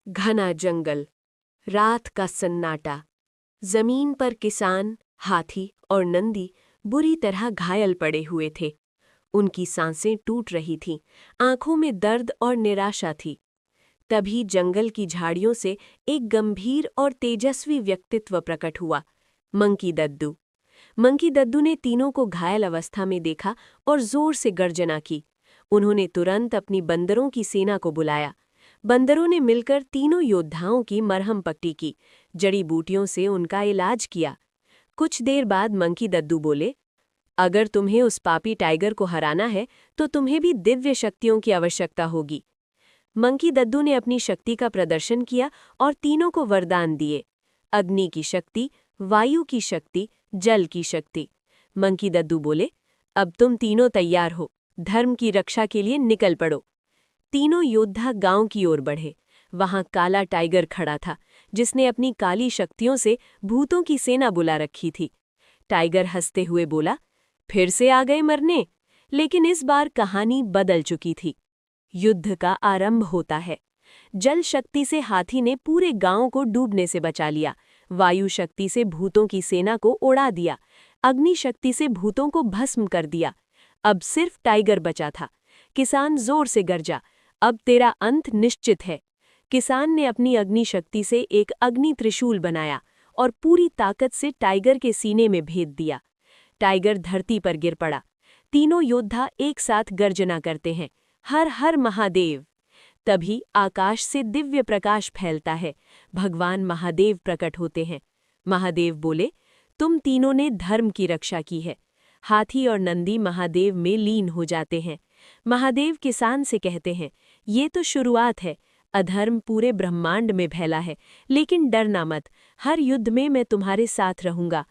घना जंगल, रात का सन्नाटा। जमीन पर किसान, हाथी और नंदी बुरी तरह घायल पड़े हुए थे। उनकी सांसें टूट रही थीं, आंखों में दर्द और निराशा थी। तभी जंगल की झाड़ियों से एक गंभीर और तेजस्वी व्यक्तित्व प्रकट हुआ, मंकी दद्दू। मंकी दद्दू ने तीनों को घायल अवस्था में देखा और जोर से गर्जना की। उन्होंने तुरंत अपनी बंदरों की सेना को बुलाया। बंदरों ने मिलकर तीनों योद्धाओं की मरहम पट्टी की, जड़ी बूटियों से उनका इलाज किया। कुछ देर बाद मंकी दद्दू बोले, अगर तुम्हें उस पापी टाइगर को हराना है तो तुम्हें भी दिव्य शक्तियों की आवश्यकता होगी। मंकी दद्दू ने अपनी शक्ति का प्रदर्शन किया और तीनों को वरदान दिए, अग्नि की शक्ति, वायु की शक्ति, जल की शक्ति। मंकी दद्दू बोले, अब तुम तीनों तैयार हो, धर्म की रक्षा के लिए निकल पड़ो। तीनों योद्धा गांव की ओर बढ़े। वहां काला टाइगर खड़ा था, जिसने अपनी काली शक्तियों से भूतों की सेना बुला रखी थी। टाइगर हंसते हुए बोला, फिर से आ गए मरने। लेकिन इस बार कहानी बदल चुकी थी। युद्ध का आरंभ होता है। जल शक्ति से हाथी ने पूरे गांव को डूबने से बचा लिया। वायु शक्ति से भूतों की सेना को उड़ा दिया। अग्नि शक्ति से भूतों को भस्म कर दिया। अब सिर्फ टाइगर बचा था। किसान जोर से गरजा, अब तेरा अंत निश्चित है। किसान ने अपनी अग्नि शक्ति से एक अग्नि त्रिशूल बनाया और पूरी ताकत से टाइगर के सीने में भेद दिया। टाइगर धरती पर गिर पड़ा। तीनों योद्धा एक साथ गर्जना करते हैं, हर हर महादेव। तभी आकाश से दिव्य प्रकाश फैलता है। भगवान महादेव प्रकट होते हैं। महादेव बोले, तुम तीनों ने धर्म की रक्षा की है। हाथी और नंदी महादेव में लीन हो जाते हैं। महादेव किसान से कहते हैं, ये तो शुरुआत है। अधर्म पूरे ब्रह्मांड में फैला है, लेकिन डरना मत, हर युद्ध में मैं तुम्हारे साथ रहूंगा।